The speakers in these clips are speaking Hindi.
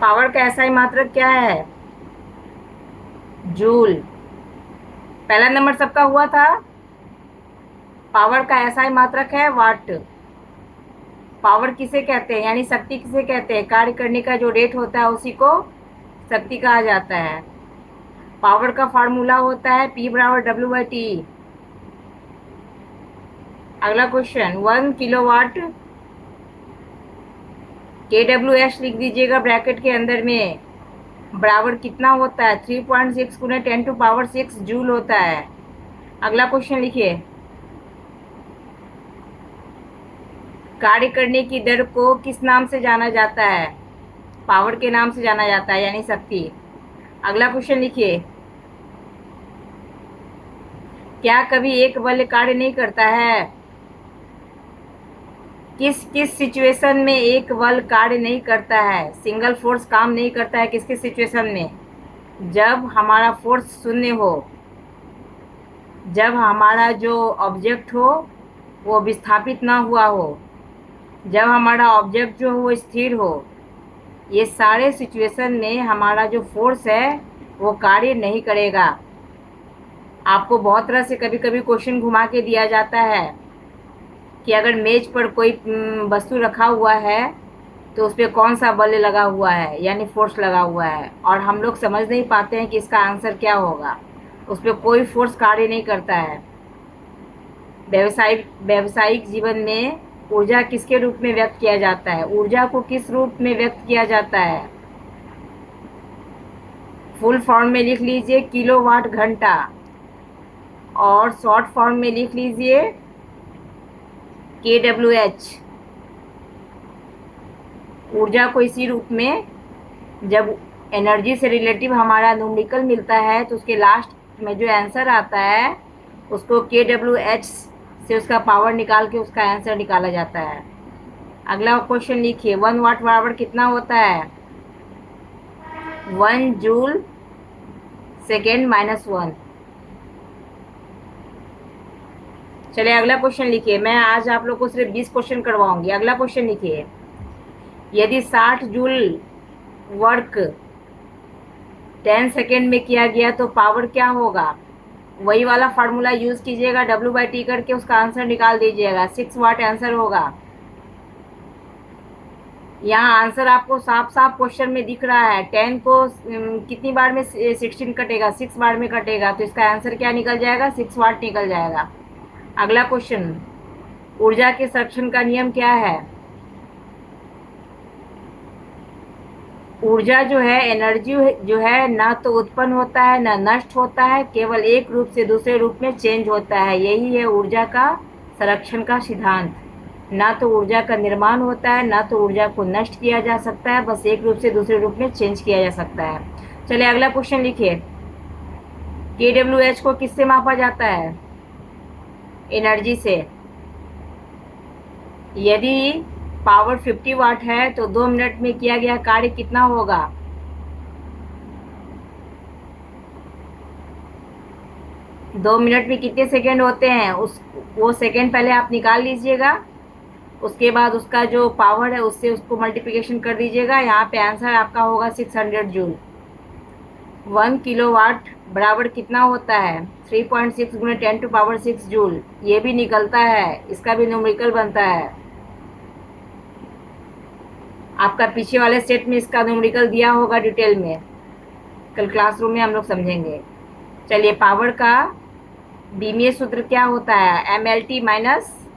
पावर का एसआई मात्रक क्या है? जूल। पहला नंबर सबका हुआ था। पावर का एसआई मात्रक है वाट। पावर किसे कहते हैं, यानी शक्ति किसे कहते हैं? कार्य करने का जो रेट होता है उसी को शक्ति कहा जाता है। पावर का फार्मूला होता है P=W/T। अगला क्वेश्चन, 1 किलोवाट KWH लिख दीजिएगा ब्रैकेट के अंदर में, बराबर कितना होता है? 3.6 गुना 10⁶ जूल होता है। अगला क्वेश्चन लिखिए, कार्य करने की दर को किस नाम से जाना जाता है? पावर के नाम से जाना जाता है, यानी शक्ति। अगला क्वेश्चन लिखिए, क्या कभी एक बल कार्य नहीं करता है? किस किस सिचुएशन में एक बल कार्य नहीं करता है? सिंगल फोर्स काम नहीं करता है किस किस सिचुएशन में? जब हमारा फोर्स शून्य हो, जब हमारा जो ऑब्जेक्ट हो वो विस्थापित ना हुआ हो, जब हमारा ऑब्जेक्ट जो हो वो स्थिर हो, ये सारे सिचुएशन में हमारा जो फोर्स है वो कार्य नहीं करेगा। आपको बहुत तरह से कभी कभी क्वेश्चन घुमा के दिया जाता है कि अगर मेज पर कोई वस्तु रखा हुआ है तो उस पर कौन सा बल लगा हुआ है, यानी फोर्स लगा हुआ है, और हम लोग समझ नहीं पाते हैं कि इसका आंसर क्या होगा। उस पर कोई फोर्स कार्य नहीं करता है। व्यावसायिक जीवन में ऊर्जा किसके रूप में व्यक्त किया जाता है? ऊर्जा को किस रूप में व्यक्त किया जाता है? फुल फॉर्म में लिख लीजिए किलोवाट घंटा, और शॉर्ट फॉर्म में लिख लीजिए KWH। ऊर्जा को इसी रूप में, जब एनर्जी से रिलेटिव हमारा न्यूमेरिकल मिलता है तो उसके लास्ट में जो आंसर आता है उसको KWH से उसका पावर निकाल के उसका आंसर निकाला जाता है। अगला क्वेश्चन लिखिए, 1 वाट बराबर कितना होता है? 1 जूल/सेकेंड-1। चलिए अगला क्वेश्चन लिखिए। मैं आज आप लोग को सिर्फ 20 क्वेश्चन करवाऊंगी। अगला क्वेश्चन लिखिए, यदि 60 जूल वर्क 10 सेकेंड में किया गया तो पावर क्या होगा? वही वाला फार्मूला यूज कीजिएगा, W/T करके उसका आंसर निकाल दीजिएगा। 6 वाट आंसर होगा। यहाँ आंसर आपको साफ साफ क्वेश्चन में दिख रहा है। 10 को कितनी बार में 16 कटेगा? 6 बार में कटेगा, तो इसका आंसर क्या निकल जाएगा? 6 वाट निकल जाएगा। अगला क्वेश्चन, ऊर्जा के संरक्षण का नियम क्या है? ऊर्जा जो है, एनर्जी जो है, ना तो उत्पन्न होता है ना नष्ट होता है, केवल एक रूप से दूसरे रूप में चेंज होता है। यही है ऊर्जा का संरक्षण का सिद्धांत। ना तो ऊर्जा का निर्माण होता है, ना तो ऊर्जा को नष्ट किया जा सकता है, बस एक रूप से दूसरे रूप में चेंज किया जा सकता है। चलिए अगला क्वेश्चन लिखिए, KWH को किससे मापा जाता है? एनर्जी से। यदि पावर 50 वाट है तो 2 मिनट में किया गया कार्य कितना होगा? 2 मिनट में कितने सेकेंड होते हैं वो सेकेंड पहले आप निकाल लीजिएगा। उसके बाद उसका जो पावर है उससे उसको मल्टीप्लिकेशन कर दीजिएगा। यहाँ पे आंसर आपका होगा 600 जूल। 1 किलोवाट बराबर कितना होता है? 3.6 गुना 10⁶ जूल। ये भी निकलता है, इसका भी न्यूमेरिकल बनता है। आपका पीछे वाले सेट में इसका न्यूमेरिकल दिया होगा डिटेल में, कल क्लासरूम में हम लोग समझेंगे। चलिए, पावर का बीमीय सूत्र क्या होता है? MLT माइनस,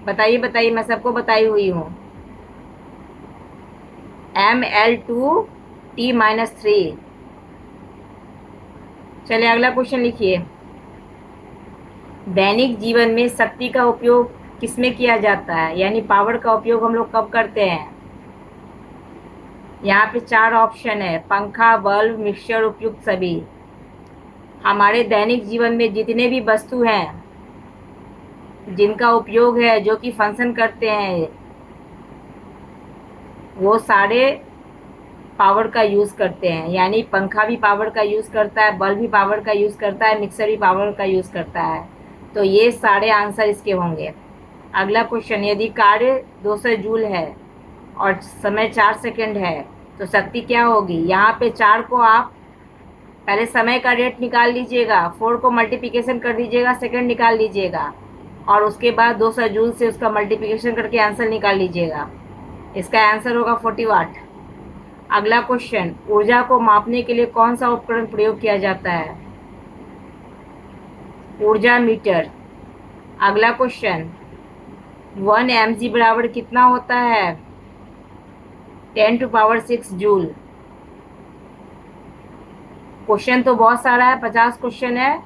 बताइए बताइए, मैं सबको बताई हुई हूँ, ML/T-3। चलिए अगला क्वेश्चन लिखिए, दैनिक जीवन में शक्ति का उपयोग किसमें किया जाता है, यानी पावर का उपयोग हम लोग कब करते हैं? यहाँ पे 4 ऑप्शन है, पंखा, बल्ब, मिक्सचर, उपयुक्त सभी। हमारे दैनिक जीवन में जितने भी वस्तु हैं जिनका उपयोग है, जो कि फंक्शन करते हैं, वो सारे पावर का यूज़ करते हैं। यानी पंखा भी पावर का यूज़ करता है, बल्ब भी पावर का यूज़ करता है, मिक्सर भी पावर का यूज़ करता है। तो ये सारे आंसर इसके होंगे। अगला क्वेश्चन, यदि कार्य 200 जूल है और समय 4 सेकंड है तो शक्ति क्या होगी, यहाँ पे 4 को आप पहले समय का रेट निकाल लीजिएगा, 4 को मल्टीप्लिकेशन कर दीजिएगा, सेकंड निकाल लीजिएगा, और उसके बाद 200 जूल से उसका मल्टीप्लिकेशन करके आंसर निकाल लीजिएगा। इसका आंसर होगा 40 वाट। अगला क्वेश्चन, ऊर्जा को मापने के लिए कौन सा उपकरण प्रयोग किया जाता है? ऊर्जा मीटर। अगला क्वेश्चन, 1 mg बराबर कितना होता है? 10⁻6 जूल। क्वेश्चन तो बहुत सारा है, 50 क्वेश्चन है,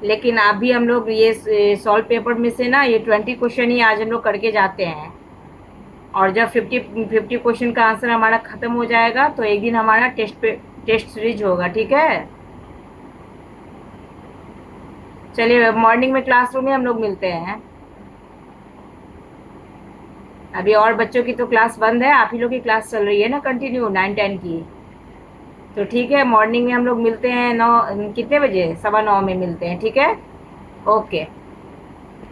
लेकिन अभी हम लोग ये सॉल्व पेपर में से ना ये 20 क्वेश्चन ही आज हम लोग करके जाते हैं, और जब 50 क्वेश्चन का आंसर हमारा ख़त्म हो जाएगा तो एक दिन हमारा टेस्ट सीरीज होगा, ठीक है। चलिए मॉर्निंग में क्लासरूम में हम लोग मिलते हैं। अभी और बच्चों की तो क्लास बंद है, आप ही लोग की क्लास चल रही है ना कंटिन्यू 9-10 की। तो ठीक है, मॉर्निंग में हम लोग मिलते हैं 9 कितने बजे, 9:15 में मिलते हैं, ठीक है। ओके।